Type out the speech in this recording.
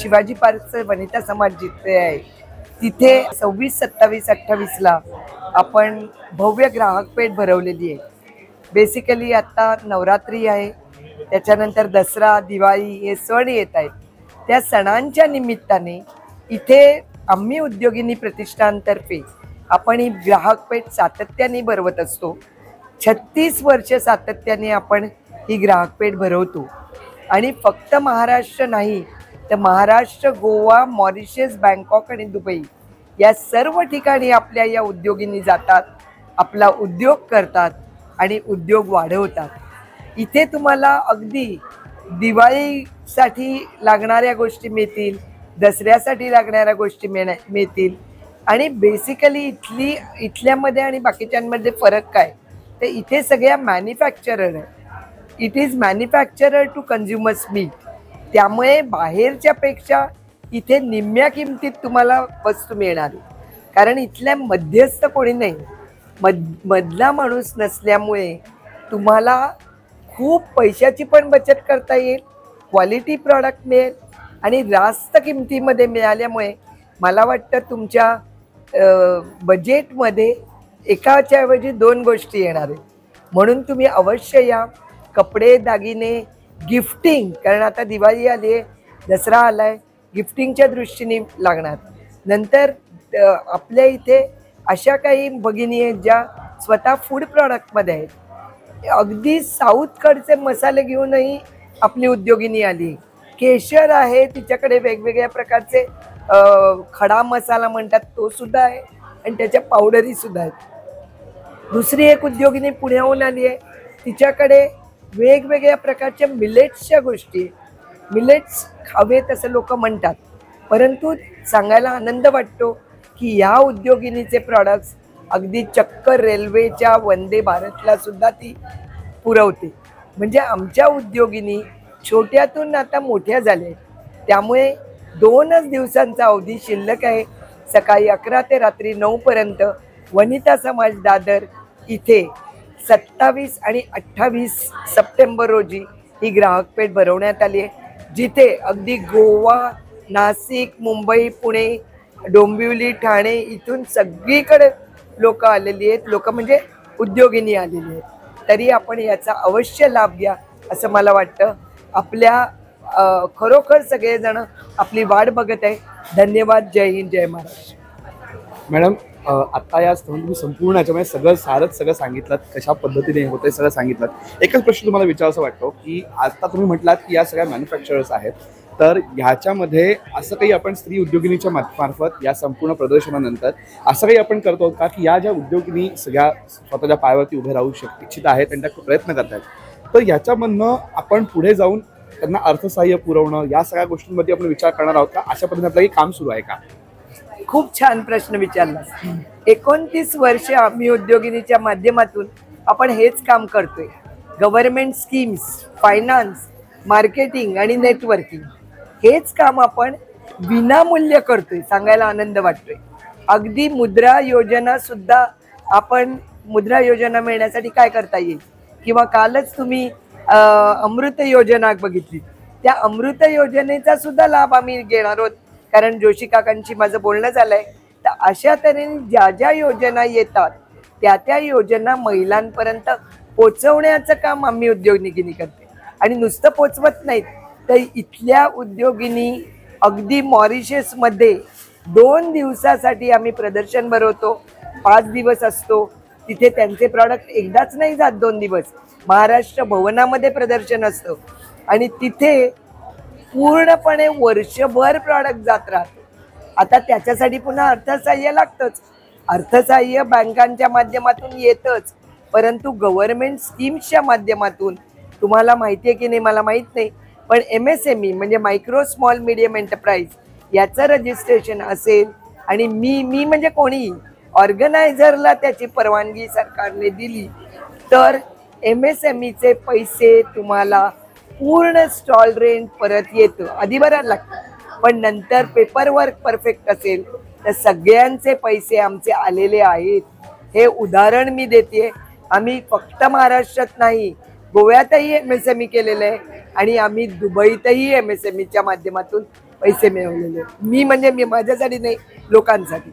शिवाजी पार्कचं वनिता समाज जिथे आहे तिथे 26, 27, 28ला आपण भव्य ग्राहक पेठ भरवलेली आहे. बेसिकली आता नवरात्री आहे, त्याच्यानंतर दसरा, दिवाळी हे सण येत आहेत. त्या सणांच्या निमित्ताने इथे आम्ही उद्योगिनी प्रतिष्ठानतर्फे आपण ही ग्राहक पेठ सातत्याने भरवत असतो. 36 वर्ष सातत्याने आपण ही ग्राहक पेठ भरवतो आणि फक्त महाराष्ट्र नाही तर महाराष्ट्र, गोवा, मॉरिशस, बँकॉक आणि दुबई या सर्व ठिकाणी आपल्या या उद्योगिनी जातात, आपला उद्योग करतात आणि उद्योग वाढवतात. इथे तुम्हाला अगदी दिवाळीसाठी लागणाऱ्या गोष्टी मिळतील, दसऱ्यासाठी लागणाऱ्या गोष्टी मिळतील आणि बेसिकली इथल्यामध्ये आणि बाकीच्यांमध्ये फरक काय तर इथे सगळ्या मॅन्युफॅक्चरर आहे. It is manufacturer to consumers meet. त्यामुळे बाहेरच्या पेक्षा इथे निम्म्या किमतीत तुम्हाला वस्तू मिळणार आहे. कारण इथल्या मध्यस्थ कोणी नाही, मधला माणूस नसल्यामुळे तुम्हाला खूप पैशाची पण बचत करता येईल, क्वालिटी प्रॉडक्ट मिळेल आणि रास्त किमतीमध्ये मिळाल्यामुळे मला वाटतं तुमच्या बजेटमध्ये एकाच्या ऐवजी 2 गोष्टी येणार आहेत. म्हणून तुम्ही अवश्य या. कपडे, दागिने, गिफ्टिंग, कारण आता दिवाळी आली आहे, दसरा आला आहे, गिफ्टिंगच्या दृष्टीने लागणार. नंतर आपल्या इथे अशा काही भगिनी आहेत ज्या स्वतः फूड प्रॉडक्टमध्ये आहेत. अगदी साऊथकडचे मसाले घेऊनही आपली उद्योगिनी आली. केशर आहे, तिच्याकडे वेगवेगळ्या प्रकारचे खडा मसाला म्हणतात तो सुद्धा आहे आणि त्याच्या पावडरी सुद्धा आहेत. दुसरी एक उद्योगिनी पुण्याहून आली आहे, तिच्याकडे वेगवेगळ्या प्रकारच्या मिलेट्सच्या गोष्टी. मिलेट्स खावेत असं लोक म्हणतात, परंतु सांगायला आनंद वाटतो की या उद्योगिनीचे प्रॉडक्ट्स अगदी चक्क रेल्वेच्या वंदे भारतला सुद्धा ती पुरवते. म्हणजे आमच्या उद्योगिनी छोट्यातून आता मोठ्या झाल्या. त्यामुळे 2च दिवसांचा अवधी शिल्लक आहे. सकाळी 11 ते रात्री 9 पर्यंत वनिता समाज दादर इथे 27 आणि 28 सप्टेंबर रोजी ही ग्राहक पेठ भरवण्यात आली आहे, जिथे अगदी गोवा, नाशिक, मुंबई, पुणे, डोंबिवली, ठाणे इथून सगळीकडे लोक आलेली आहेत. लोक म्हणजे उद्योगिनी आलेली आहेत. तरी आपण याचा अवश्य लाभ घ्या असं मला वाटतं. आपल्या खरोखर सगळेजण आपली वाट बघत आहे. धन्यवाद. जय हिंद, जय महाराष्ट्र. मॅडम, आता या तुम्ही संपूर्ण याच्यामध्ये सगळं सांगितलं, कशा पद्धतीने होतं सगळं सांगितलं. एकच प्रश्न तुम्हाला विचारायचा वाटतो की आता तुम्ही म्हटलात की या सगळ्या मॅन्युफॅक्चरर्स आहेत, तर ह्याच्यामध्ये असं काही आपण स्त्री उद्योगिनीच्या मार्फत या संपूर्ण प्रदर्शनानंतर असं काही आपण करतो का की या ज्या उद्योगिनी सगळ्या स्वतःच्या पायावरती उभे राहू इच्छित आहेत आणि त्या प्रयत्न करत आहेत, तर याच्यामधनं आपण पुढे जाऊन त्यांना अर्थसहाय्य पुरवणं या सगळ्या गोष्टींमध्ये आपण विचार करणार आहोत का? अशा पद्धतीने आपलं काही काम सुरू आहे का? खूप छान प्रश्न विचारला. 29 वर्ष आम्ही उद्योगिनीच्या माध्यमातून आपण हेच काम करतोय. गव्हर्नमेंट स्कीम्स, फायनान्स, मार्केटिंग आणि नेटवर्किंग हेच काम आपण विनामूल्य करतोय. सांगायला आनंद वाटतोय. अगदी मुद्रा योजना सुद्धा आपण मुद्रा योजना मिळण्यासाठी काय करता येईल, किंवा कालच तुम्ही अमृत योजना बघितली, त्या अमृत योजनेचा सुद्धा लाभ आम्ही घेणार आहोत. कारण जोशी काकांची माझं बोलणं झालंय. तर अशा तऱ्हेने ज्या ज्या योजना येतात त्या योजना महिलांपर्यंत पोचवण्याचं काम आम्ही उद्योगिनी करते. आणि नुसतं पोचवत नाहीत तर इथल्या उद्योगिनी अगदी मॉरिशसमध्ये 2 दिवसासाठी आम्ही प्रदर्शन भरवतो. 5 दिवस असतो तिथे. त्यांचे प्रॉडक्ट एकदाच नाही जात, 2 दिवस महाराष्ट्र भवनामध्ये प्रदर्शन असतं आणि तिथे पूर्णपणे वर्षभर प्रॉडक्ट जात राहतो. आता त्याच्यासाठी पुन्हा अर्थसहाय्य लागतंच. अर्थसहाय्य बँकांच्या माध्यमातून येतच, परंतु गव्हर्नमेंट स्कीम्सच्या माध्यमातून तुम्हाला माहिती आहे की नाही मला माहीत नाही, पण MSME म्हणजे मायक्रो स्मॉल मीडियम एंटरप्राइज याचं रजिस्ट्रेशन असेल आणि मी म्हणजे कोणी ऑर्गनायझरला त्याची परवानगी सरकारने दिली तर MSMEचे पैसे तुम्हाला पूर्ण स्टॉल रेंट परत येतं. आधी भरायला लागतं, पण नंतर पेपरवर्क परफेक्ट असेल तर सगळ्यांचे पैसे आमचे आलेले आहेत. हे उदाहरण मी देते. आम्ही फक्त महाराष्ट्रात नाही, गोव्यातही MSME केलेलं आहे आणि आम्ही दुबईतही MSMEच्या माध्यमातून पैसे मिळवलेले. मी म्हणजे मी माझ्यासाठी नाही, लोकांसाठी.